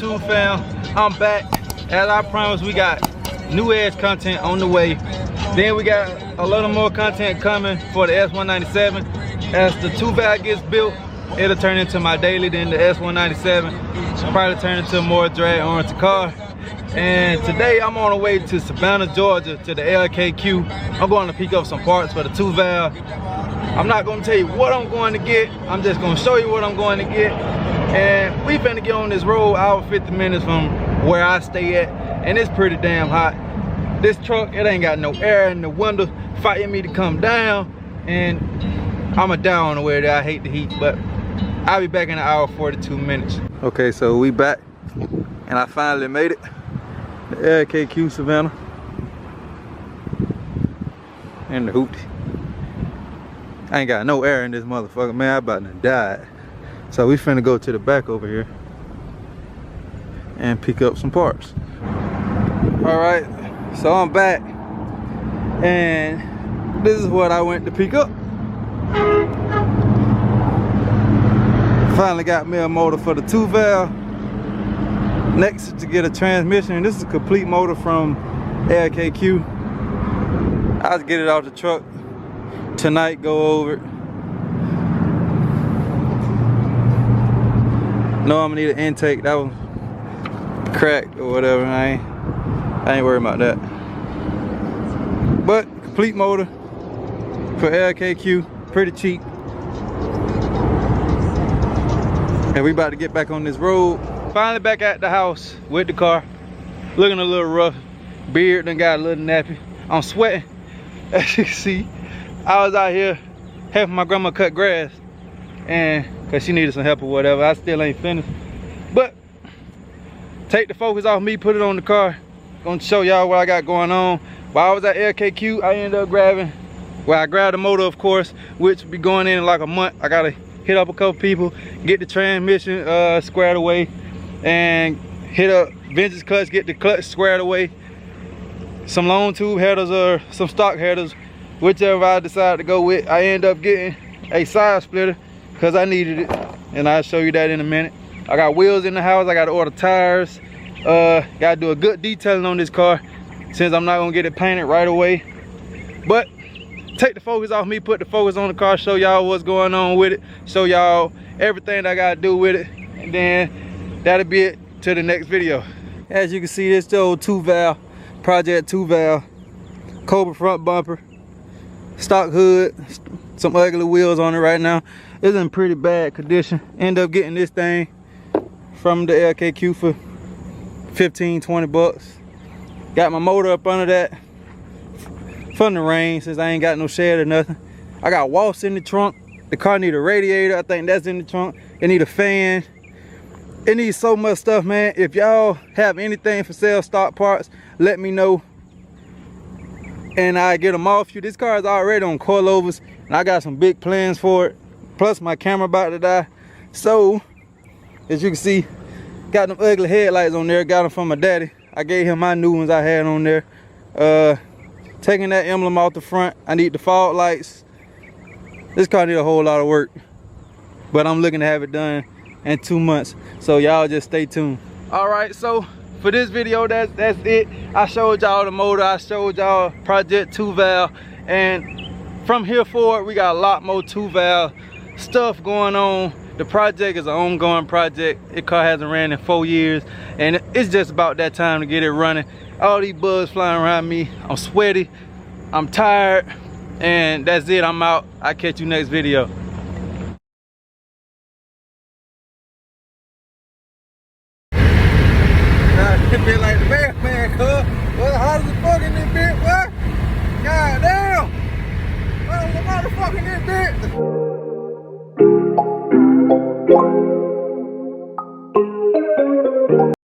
YouTube fam? I'm back. As I promised, we got new edge content on the way. Then we got a little more content coming for the S197. As the 2-valve gets built, it'll turn into my daily, then the S197 probably turn into a more drag-oriented car. And today I'm on the way to Savannah, Georgia to the LKQ. I'm going to pick up some parts for the 2-valve. I'm not going to tell you what I'm going to get. I'm just going to show you what I'm going to get. And we finna get on this road hour 50 minutes from where I stay at. And it's pretty damn hot. This truck, it ain't got no air in the window fighting me to come down. And I'm a down on the way there. I hate the heat, but I'll be back in an hour 42 minutes. Okay, so we back. And I finally made it. The LKQ Savannah. And the hoopty. I ain't got no air in this motherfucker, man. I about to die. So we finna go to the back over here and pick up some parts. All right, so I'm back. And this is what I went to pick up. Finally got me a motor for the 2-valve. Next is to get a transmission. This is a complete motor from LKQ. I'll get it out the truck tonight, go over it. No, I'm gonna need an intake. That was cracked or whatever. I ain't worried about that. But complete motor for LKQ, pretty cheap. And we about to get back on this road. Finally back at the house with the car. Looking a little rough. Beard done got a little nappy. I'm sweating. As you can see, I was out here helping my grandma cut grass. And cause she needed some help or whatever. I still ain't finished. But take the focus off me, put it on the car. Gonna show y'all what I got going on. While I was at LKQ, I ended up grabbing, well, I grabbed the motor, of course, which will be going in like a month. I gotta hit up a couple people, get the transmission squared away, and hit up vintage clutch, get the clutch squared away. Some long tube headers or some stock headers, whichever I decide to go with. I end up getting a side splitter because I needed it, and I'll show you that in a minute. I got wheels in the house. I got to order tires. Gotta do a good detailing on this car since I'm not gonna get it painted right away. But take the focus off me, put the focus on the car, show y'all what's going on with it, show y'all everything that I gotta do with it, and then that'll be it to the next video. As you can see, this the old 2-valve, Project 2-valve, Cobra front bumper, stock hood, some ugly wheels on it right now. It's in pretty bad condition. End up getting this thing from the LKQ for 15-20 bucks. Got my motor up under that from the rain since I ain't got no shed or nothing. I got walls in the trunk. The car need a radiator. I think that's in the trunk. It need a fan. It needs so much stuff, man. If y'all have anything for sale, stock parts, let me know and I get them off you. This car is already on coilovers and I got some big plans for it. Plus my camera about to die. So as you can see, got them ugly headlights on there. Got them from my daddy. I gave him my new ones I had on there. Taking that emblem off the front. I need the fog lights. This car need a whole lot of work, but I'm looking to have it done in 2 months. So y'all just stay tuned. All right, so for this video, that's it. I showed y'all the motor. I showed y'all Project 2-valve, and from here forward, we got a lot more 2-valve stuff going on. The project is an ongoing project. The car hasn't ran in 4 years, and it's just about that time to get it running. All these bugs flying around me. I'm sweaty, I'm tired, and that's it. I'm out. I'll catch you next video. It be like the man, cuz. Well, how does the fuck in this bitch?